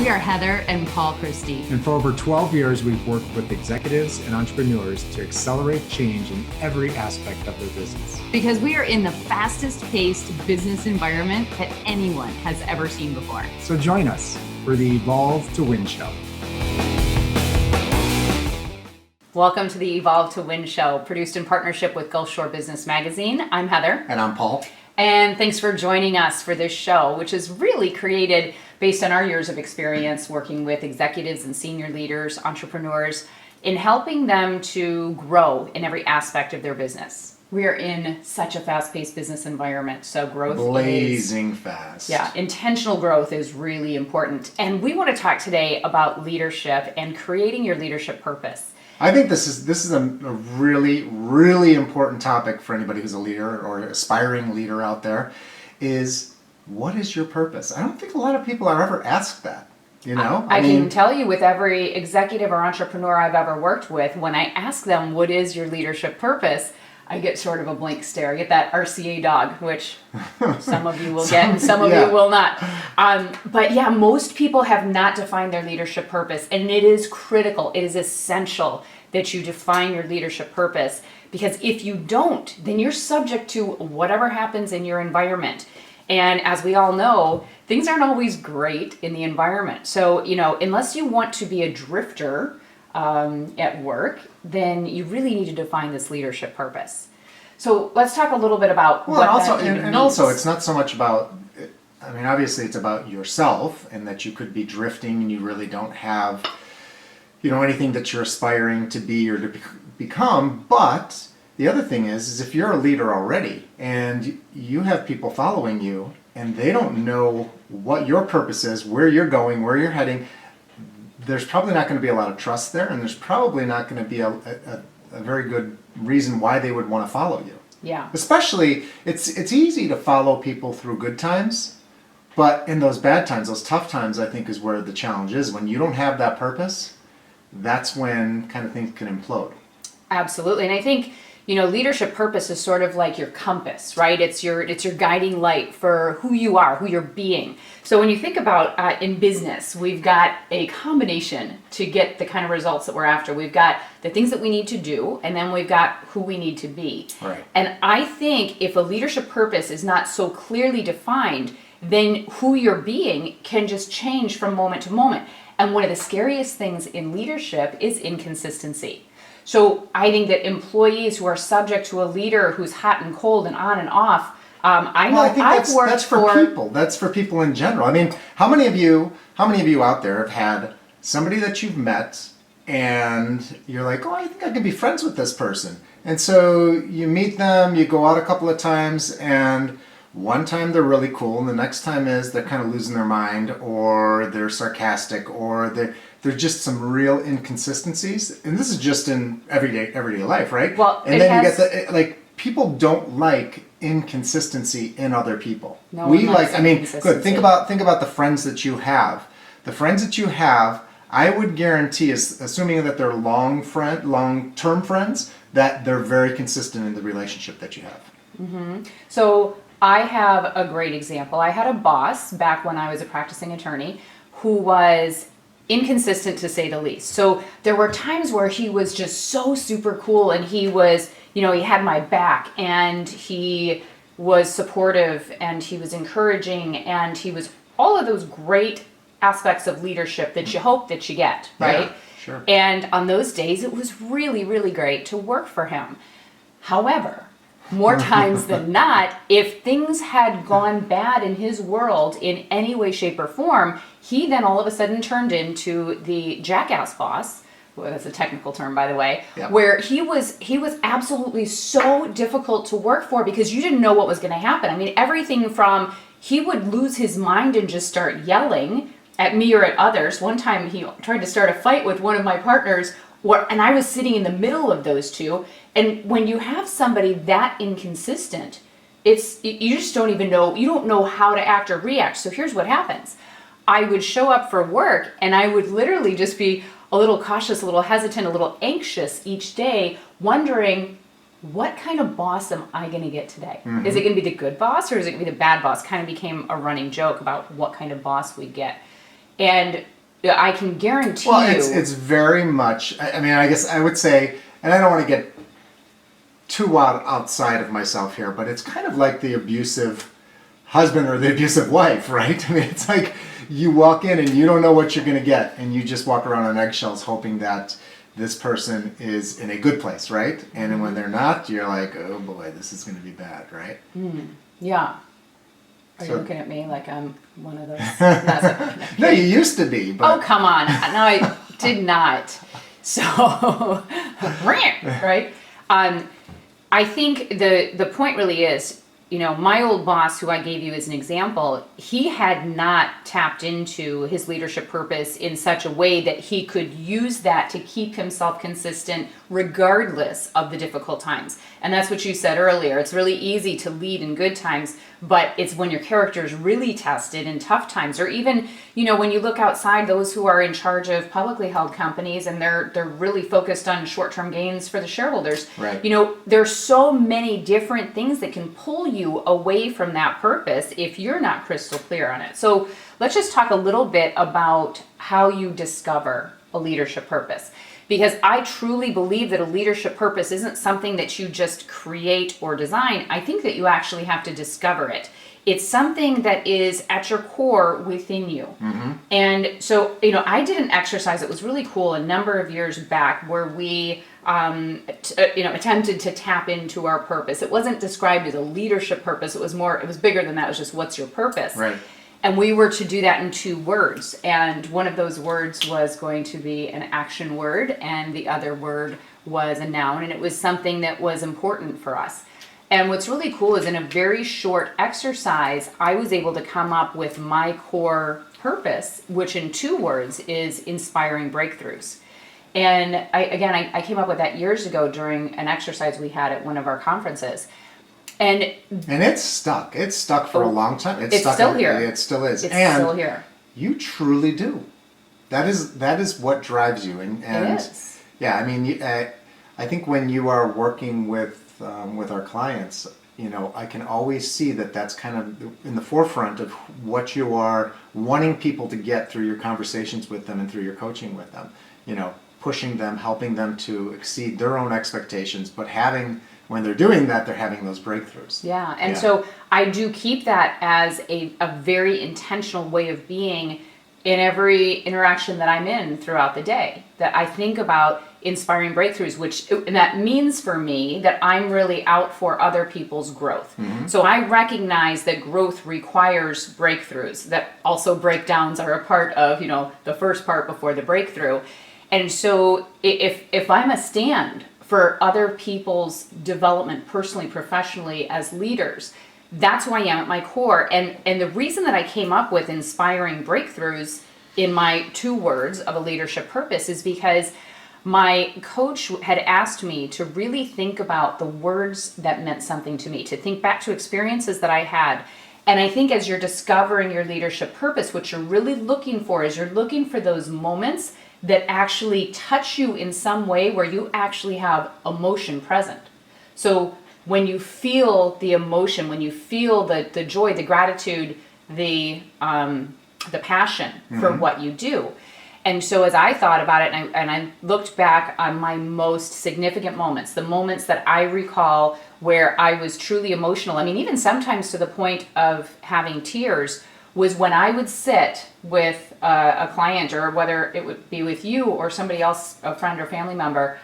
We are Heather and Paul Christie. And for over 12 years, we've worked with executives and entrepreneurs to accelerate change in every aspect of their business. Because we are in the fastest paced business environment that anyone has ever seen before. So join us for the Evolve to Win show. Welcome to the Evolve to Win show, produced in partnership with Gulf Shore Business Magazine. I'm Heather. And I'm Paul. And thanks for joining us for this show, which is really created based on our years of experience working with executives and senior leaders, entrepreneurs, in helping them to grow in every aspect of their business. We are in such a fast-paced business environment, so growth blazing fast. Yeah, intentional growth is really important. And we want to talk today about leadership and creating your leadership purpose. I think this is a really, really important topic for anybody who's a leader or aspiring leader out there, is what is your purpose? I don't think a lot of people are ever asked that, you know? I can tell you with every executive or entrepreneur I've ever worked with, when I ask them, what is your leadership purpose? I get sort of a blank stare. I get that RCA dog, which some of you will get and some of you will not. But yeah, most people have not defined their leadership purpose, and it is critical. It is essential that you define your leadership purpose, because if you don't, then you're subject to whatever happens in your environment. And as we all know, things aren't always great in the environment. So, unless you want to be a drifter at work, then you really need to define this leadership purpose. So let's talk a little bit about what that even means. And also, it's not so much about, obviously it's about yourself, and that you could be drifting and you really don't have, anything that you're aspiring to be or to become. But the other thing is if you're a leader already and you have people following you and they don't know what your purpose is, where you're going, where you're heading, there's probably not going to be a lot of trust there, and there's probably not going to be a very good reason why they would want to follow you. Yeah. Especially, it's easy to follow people through good times, but in those bad times, those tough times, I think is where the challenge is. When you don't have that purpose, that's when kind of things can implode. Absolutely. And I think, leadership purpose is sort of like your compass, right? It's your guiding light for who you are, who you're being. So when you think about in business, we've got a combination to get the kind of results that we're after. We've got the things that we need to do, and then we've got who we need to be. Right. And I think if a leadership purpose is not so clearly defined, then who you're being can just change from moment to moment. And one of the scariest things in leadership is inconsistency. So I think that employees who are subject to a leader who's hot and cold and on and off, that's for people. That's for people in general. How many of you out there have had somebody that you've met and you're like, oh, I think I could be friends with this person. And so you meet them, you go out a couple of times, and one time they're really cool, and the next time is they're kind of losing their mind, or they're sarcastic, or they're just some real inconsistencies. And this is just in everyday life, right? Well, and then you get people don't like inconsistency in other people. No one likes good. Think about the friends that you have. The friends that you have, I would guarantee, assuming that they're long-term friends, that they're very consistent in the relationship that you have. Mm-hmm. So I have a great example. I had a boss back when I was a practicing attorney who was inconsistent, to say the least. So there were times where he was just so super cool, and he was, he had my back, and he was supportive, and he was encouraging, and he was all of those great aspects of leadership that you hope that you get, right? Yeah, sure. And on those days, it was really, really great to work for him. However, more times than not, if things had gone bad in his world in any way, shape, or form, he then all of a sudden turned into the jackass boss. Well, that's a technical term, by the way. Yeah. Where he was absolutely so difficult to work for because you didn't know what was going to happen. Everything from he would lose his mind and just start yelling at me or at others. One time he tried to start a fight with one of my partners, and I was sitting in the middle of those two. And when you have somebody that inconsistent, you just don't even know, you don't know how to act or react. So here's what happens. I would show up for work and I would literally just be a little cautious, a little hesitant, a little anxious each day, wondering, what kind of boss am I going to get today? Mm-hmm. Is it going to be the good boss or is it going to be the bad boss? Kind of became a running joke about what kind of boss we get. And I can guarantee Well, you. it's very much. I mean, I guess I would say, and I don't want to get too outside of myself here, but it's kind of like the abusive husband or the abusive wife, right? I mean, it's like you walk in and you don't know what you're going to get, and you just walk around on eggshells hoping that this person is in a good place, right? And then when they're not, you're like, oh boy, this is going to be bad, right? Yeah. Are you So- looking at me like I'm one of those? No, you used to be, Oh, but come on. No, I did not. So, right? I think the point really is, my old boss, who I gave you as an example, he had not tapped into his leadership purpose in such a way that he could use that to keep himself consistent regardless of the difficult times. And that's what you said earlier. It's really easy to lead in good times, but it's when your character is really tested in tough times, or even, when you look outside, those who are in charge of publicly held companies and they're really focused on short-term gains for the shareholders. Right. There's so many different things that can pull you away from that purpose if you're not crystal clear on it. So let's just talk a little bit about how you discover a leadership purpose. Because I truly believe that a leadership purpose isn't something that you just create or design. I think that you actually have to discover it. It's something that is at your core within you. And so, I did an exercise that was really cool a number of years back where we attempted to tap into our purpose. It wasn't described as a leadership purpose. It was bigger than that. It was just, what's your purpose? right. And we were to do that in 2 words. And one of those words was going to be an action word, and the other word was a noun. And it was something that was important for us. And what's really cool is in a very short exercise, I was able to come up with my core purpose, which in 2 words is inspiring breakthroughs. And I came up with that years ago during an exercise we had at one of our conferences. And it's stuck. It's stuck for a long time. It's stuck still here. It still is. it's and still here. you truly do. That is what drives you. And It is. yeah, I mean, I think when you are working with our clients, I can always see that that's kind of in the forefront of what you are wanting people to get through your conversations with them and through your coaching with them. Pushing them, helping them to exceed their own expectations, but when they're doing that, they're having those breakthroughs. Yeah, and Yeah. so I do keep that as a very intentional way of being in every interaction that I'm in throughout the day. That I think about inspiring breakthroughs, and that means for me that I'm really out for other people's growth. So I recognize that growth requires breakthroughs, that also breakdowns are a part of, the first part before the breakthrough. And so if I'm a stand for other people's development personally, professionally, as leaders, that's who I am at my core. And the reason that I came up with inspiring breakthroughs in my 2 words of a leadership purpose is because my coach had asked me to really think about the words that meant something to me, to think back to experiences that I had. And I think as you're discovering your leadership purpose, what you're really looking for is you're looking for those moments that actually touch you in some way where you actually have emotion present. So when you feel the emotion, when you feel the joy, the gratitude, the passion for what you do. And so as I thought about it and I looked back on my most significant moments, the moments that I recall where I was truly emotional, I mean, even sometimes to the point of having tears, was when I would sit with a client, or whether it would be with you or somebody else, a friend or family member,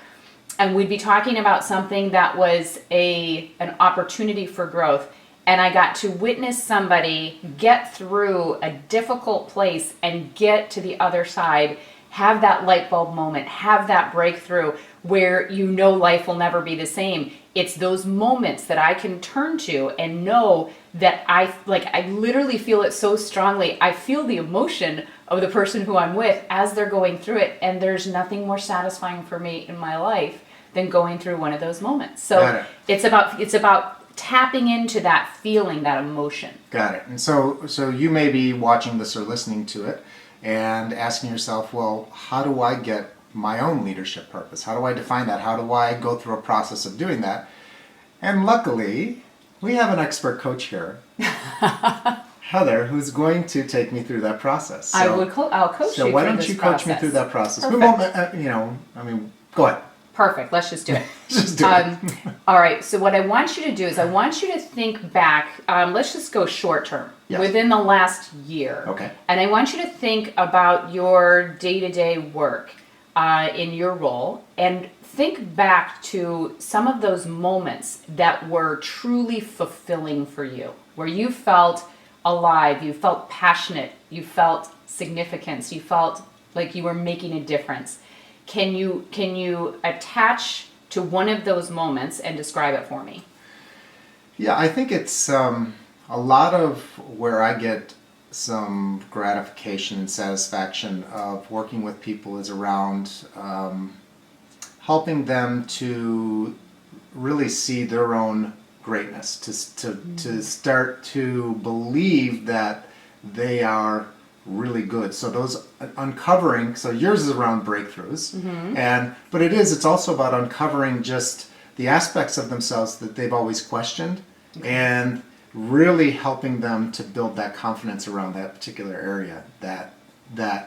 and we'd be talking about something that was an opportunity for growth. And I got to witness somebody get through a difficult place and get to the other side, have that light bulb moment, have that breakthrough where life will never be the same. It's those moments that I can turn to and know that I literally feel it so strongly. I feel the emotion of the person who I'm with as they're going through it. And there's nothing more satisfying for me in my life than going through one of those moments. So it's about tapping into that feeling, that emotion. Got it. And so you may be watching this or listening to it and asking yourself, well, how do I get my own leadership purpose? How do I define that? How do I go through a process of doing that? And luckily, we have an expert coach here Heather, who's going to take me through that process. So, I'll coach you so why through don't this you coach me process. through that process? We Perfect. won't, go ahead. Perfect. Let's just do it. Just do it. All right. So what I want you to do is I want you to think back. Let's just go short term, Yes. within the last year. Okay. And I want you to think about your day-to-day work in your role, and think back to some of those moments that were truly fulfilling for you, where you felt alive, you felt passionate, you felt significance, you felt like you were making a difference. Can you attach to one of those moments and describe it for me? Yeah, I think it's a lot of where I get some gratification and satisfaction of working with people is around helping them to really see their own greatness, to start to believe that they are really good. So those uncovering, so yours is around breakthroughs, but it's also about uncovering just the aspects of themselves that they've always questioned, and really helping them to build that confidence around that particular area that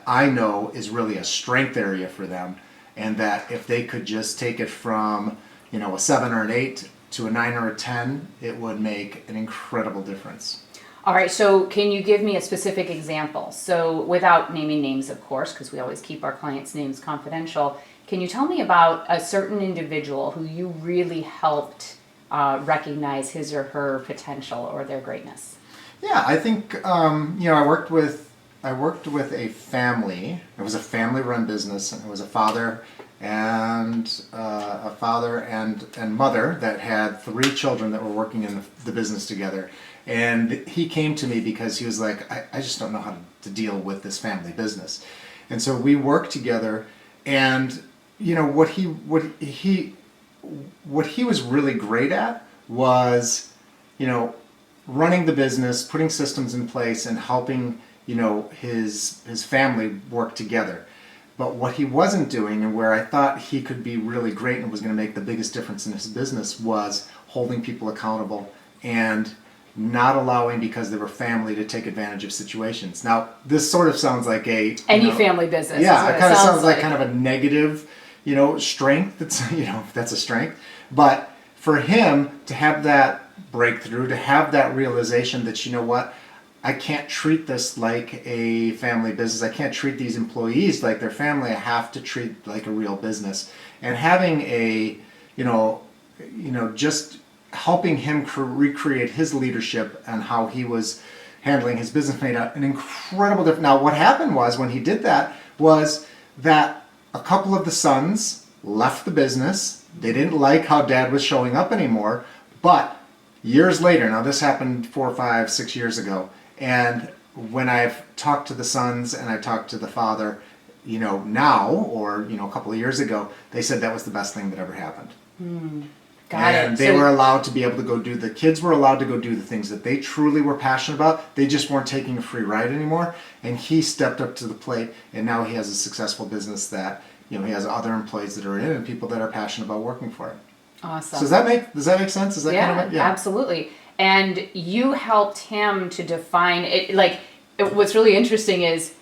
I know is really a strength area for them, and that if they could just take it from a 7 or an 8 to a 9 or a 10, it would make an incredible difference. All right, so can you give me a specific example? So without naming names, of course, because we always keep our clients' names confidential, can you tell me about a certain individual who you really helped recognize his or her potential or their greatness? Yeah, I think I worked with a family. It was a family-run business, and it was a father and mother that had 3 children that were working in the business together. And he came to me because he was like, I just don't know how to deal with this family business. And so we worked together, and what he was really great at was running the business, putting systems in place, and helping his family work together. But what he wasn't doing, and where I thought he could be really great and was going to make the biggest difference in his business, was holding people accountable and not allowing, because they were family, to take advantage of situations. Now, this sort of sounds like any family business. Yeah, is what it kind of sounds like like kind of a negative, strength. That's if that's a strength. But for him to have that breakthrough, to have that realization that I can't treat this like a family business. I can't treat these employees like their family. I have to treat like a real business. And having just helping him recreate his leadership and how he was handling his business made an incredible difference. Now, what happened was, when he did that, was that a couple of the sons left the business. They didn't like how Dad was showing up anymore. But years later, now this happened 4, 5, 6 years ago, and when I've talked to the sons and I talked to the father, now, or a couple of years ago, they said that was the best thing that ever happened. Got And it. they were allowed to be able to the kids were allowed to go do the things that they truly were passionate about. They just weren't taking a free ride anymore. And he stepped up to the plate, and now he has a successful business that, he has other employees that are in it and people that are passionate about working for it. Awesome. So does that make sense? Is that kind of it? Yeah, absolutely. And you helped him to define it. What's really interesting is,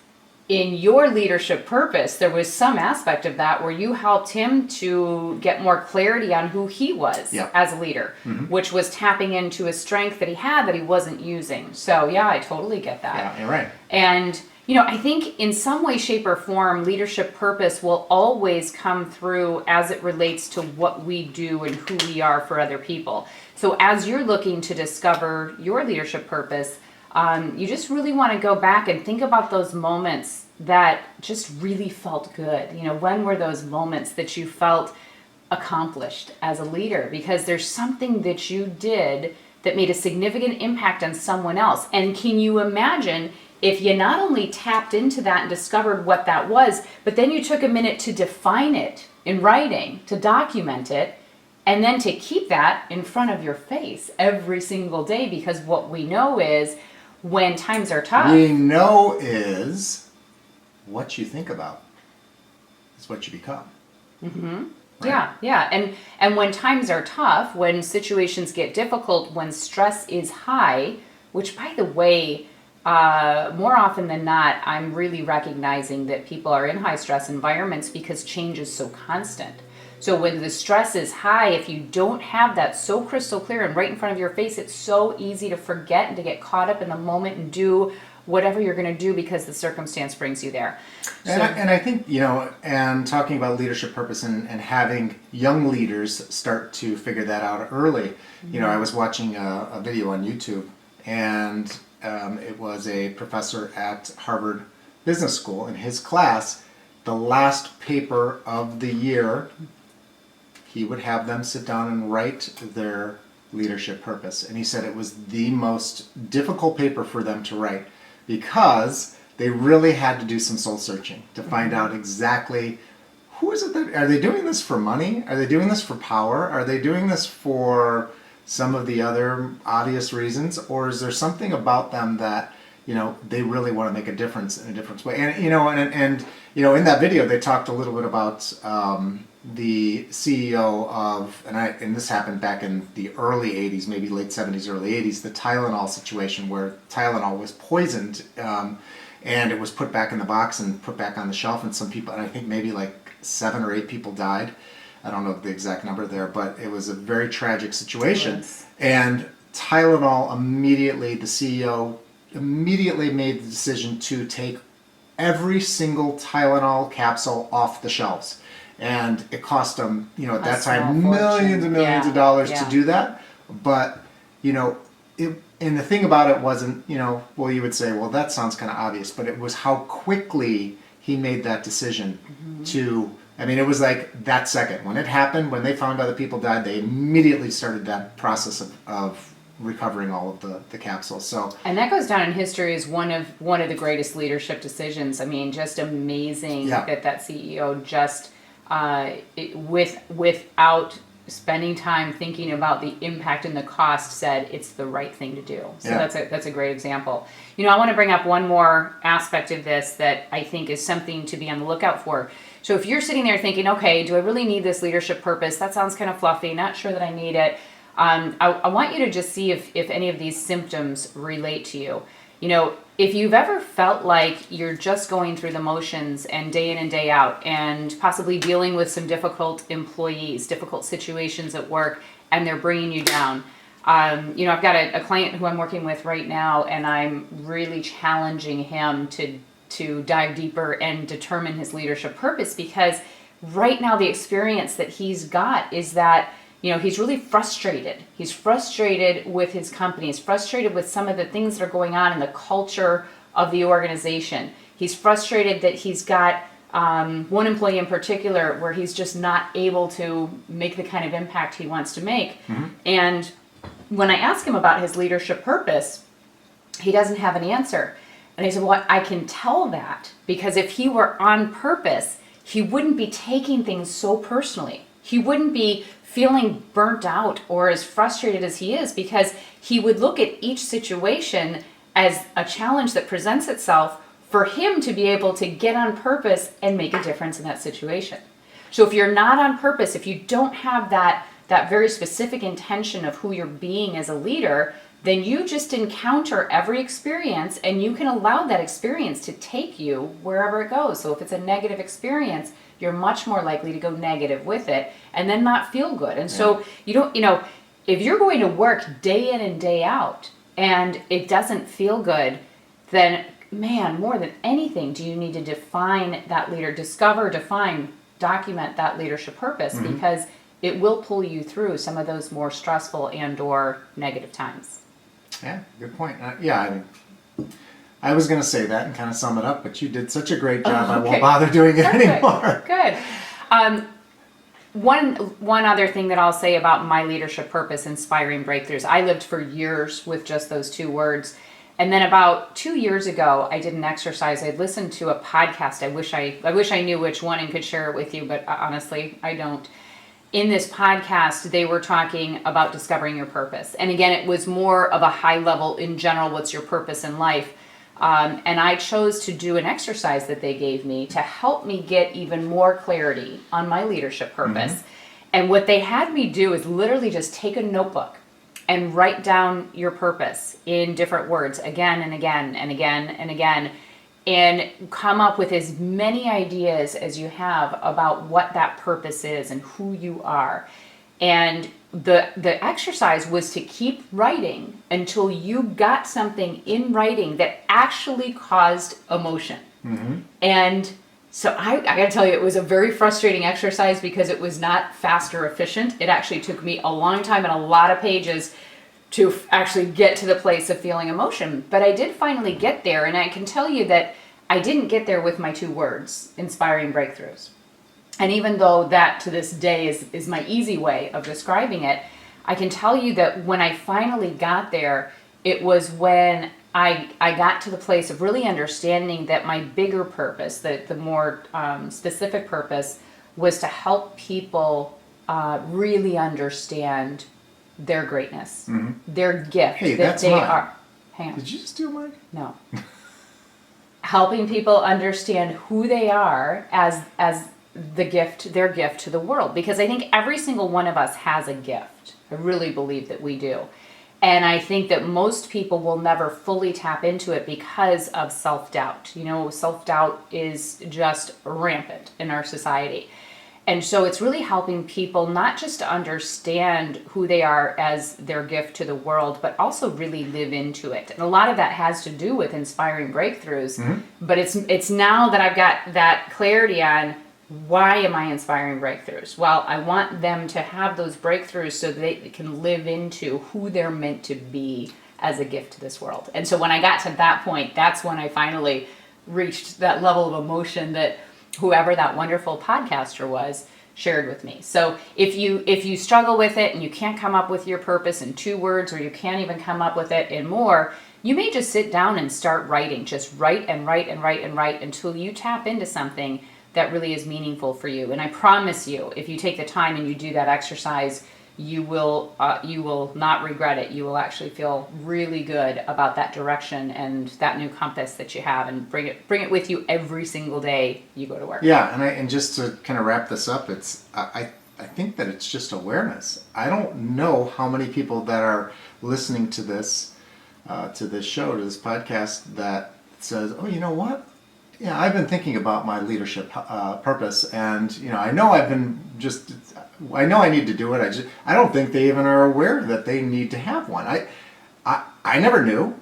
in your leadership purpose, there was some aspect of that where you helped him to get more clarity on who he was as a leader, which was tapping into a strength that he had that he wasn't using. So yeah, I totally get that. Yeah, you're right. And I think in some way, shape, or form, leadership purpose will always come through as it relates to what we do and who we are for other people. So as you're looking to discover your leadership purpose, you just really want to go back and think about those moments that just really felt good. When were those moments that you felt accomplished as a leader? Because there's something that you did that made a significant impact on someone else. And can you imagine if you not only tapped into that and discovered what that was, but then you took a minute to define it in writing, to document it, and then to keep that in front of your face every single day? Because what we know is, when times are tough, is what you think about is what you become. Right? Yeah. And when times are tough, when situations get difficult, when stress is high, which, by the way, more often than not, I'm really recognizing that people are in high stress environments because change is so constant. So when the stress is high, if you don't have that so crystal clear and right in front of your face, it's so easy to forget and to get caught up in the moment and do whatever you're going to do because the circumstance brings you there. And I think, and talking about leadership purpose and having young leaders start to figure that out early. I was watching a video on YouTube, and it was a professor at Harvard Business School. In his class, the last paper of the year, he would have them sit down and write their leadership purpose. And he said it was the most difficult paper for them to write because they really had to do some soul searching to find out exactly who is it that, are they doing this for money? Are they doing this for power? Are they doing this for some of the other obvious reasons? Or is there something about them that, they really want to make a difference in a different way? And, in that video, they talked a little bit about the CEO of, and this happened back in the early 80s, maybe late 70s, early 80s, the Tylenol situation where Tylenol was poisoned and it was put back in the box and put back on the shelf, and some people, and I think maybe like 7 or 8 people died. I don't know the exact number there, but it was a very tragic situation. Yes. And Tylenol immediately, the CEO immediately made the decision to take every single Tylenol capsule off the shelves. And it cost them, at that time, millions and millions of dollars to do that. But, and the thing about it wasn't, you would say, well, that sounds kind of obvious, but it was how quickly he made that decision to, it was like that second. When it happened, when they found out that people died, they immediately started that process of recovering all of the capsules. So, and that goes down in history as one of the greatest leadership decisions. Just amazing that CEO just without spending time thinking about the impact and the cost, said it's the right thing to do. So that's a great example. I want to bring up one more aspect of this that I think is something to be on the lookout for. So if you're sitting there thinking, okay, do I really need this leadership purpose? That sounds kind of fluffy, not sure that I need it. I want you to just see if any of these symptoms relate to you. If you've ever felt like you're just going through the motions and day in and day out and possibly dealing with some difficult employees, difficult situations at work, and they're bringing you down. I've got a client who I'm working with right now, and I'm really challenging him to dive deeper and determine his leadership purpose, because right now the experience that he's got is that he's really frustrated. He's frustrated with his company. He's frustrated with some of the things that are going on in the culture of the organization. He's frustrated that he's got one employee in particular where he's just not able to make the kind of impact he wants to make. And when I ask him about his leadership purpose, he doesn't have an answer. And I said, well, I can tell that because if he were on purpose, he wouldn't be taking things so personally. He wouldn't be feeling burnt out or as frustrated as he is, because he would look at each situation as a challenge that presents itself for him to be able to get on purpose and make a difference in that situation. So if you're not on purpose, if you don't have that very specific intention of who you're being as a leader, then you just encounter every experience and you can allow that experience to take you wherever it goes. So if it's a negative experience, you're much more likely to go negative with it and then not feel good. And so if you're going to work day in and day out and it doesn't feel good, then man, more than anything, do you need to define that document that leadership purpose, because it will pull you through some of those more stressful and or negative times. Yeah, good point. I was going to say that and kind of sum it up, but you did such a great job, I won't bother doing it anymore. Good. One other thing that I'll say about my leadership purpose, inspiring breakthroughs. I lived for years with just those 2 words. And then about 2 years ago, I did an exercise. I'd listened to a podcast. I wish I knew which one and could share it with you, but honestly, I don't. In this podcast, they were talking about discovering your purpose. And again, it was more of a high level in general, what's your purpose in life? And I chose to do an exercise that they gave me to help me get even more clarity on my leadership purpose. And what they had me do is literally just take a notebook and write down your purpose in different words again and again and again and again, and come up with as many ideas as you have about what that purpose is and who you are. And the exercise was to keep writing until you got something in writing that actually caused emotion. And so I gotta tell you, it was a very frustrating exercise because it was not fast or efficient. It actually took me a long time and a lot of pages to actually get to the place of feeling emotion. But I did finally get there, and I can tell you that I didn't get there with my 2 words, inspiring breakthroughs. And even though that to this day is my easy way of describing it, I can tell you that when I finally got there, it was when I got to the place of really understanding that my bigger purpose, the more specific purpose, was to help people really understand their greatness, their gift, Hey, that that's they mine. are. Hang on. Did you steal mine? No. Helping people understand who they are as the gift, their gift to the world. Because I think every single one of us has a gift. I really believe that we do. And I think that most people will never fully tap into it because of self-doubt. You know, self-doubt is just rampant in our society. And so it's really helping people not just to understand who they are as their gift to the world, but also really live into it. And a lot of that has to do with inspiring breakthroughs. But it's now that I've got that clarity on why am I inspiring breakthroughs? Well, I want them to have those breakthroughs so they can live into who they're meant to be as a gift to this world. And so when I got to that point, that's when I finally reached that level of emotion that whoever that wonderful podcaster was shared with me. So if you struggle with it and you can't come up with your purpose in 2 words, or you can't even come up with it in more, you may just sit down and start writing. Just write and write and write and write until you tap into something that really is meaningful for you. And I promise you, if you take the time and you do that exercise, you will not regret it. You will actually feel really good about that direction and that new compass that you have, and bring it with you every single day you go to work. Yeah, and just to kind of wrap this up, I think that it's just awareness. I don't know how many people that are listening to this show, to this podcast, that says, oh, you know what? Yeah, I've been thinking about my leadership purpose, and I know I know I need to do it. I don't think they even are aware that they need to have one. I never knew,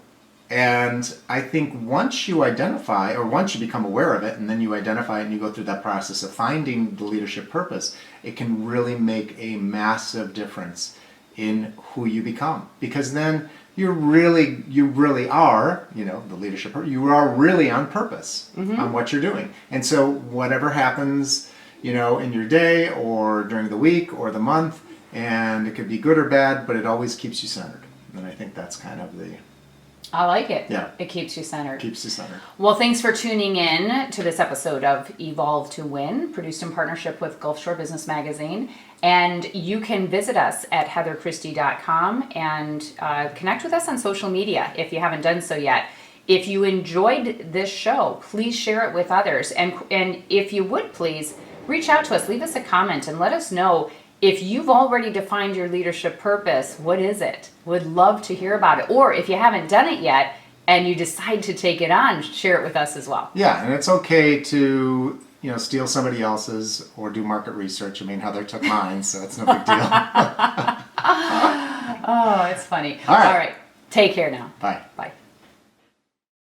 and I think once you identify, or once you become aware of it, and then you identify it and you go through that process of finding the leadership purpose, it can really make a massive difference in who you become, because then you really are, the leadership, you are really on purpose on what you're doing. And so whatever happens, in your day or during the week or the month, and it could be good or bad, but it always keeps you centered. And I think that's kind of I like it. Yeah. It keeps you centered. Keeps you centered. Well, thanks for tuning in to this episode of Evolve to Win, produced in partnership with Gulf Shore Business Magazine. And you can visit us at heatherchristie.com and connect with us on social media if you haven't done so yet. If you enjoyed this show, please share it with others. And if you would, please reach out to us, leave us a comment, and let us know if you've already defined your leadership purpose. What is it? Would love to hear about it. Or if you haven't done it yet and you decide to take it on, share it with us as well. Yeah, and it's okay to steal somebody else's or do market research. I mean, Heather took mine, so it's no big deal. Oh, it's funny. All right. All right. Take care now. Bye. Bye.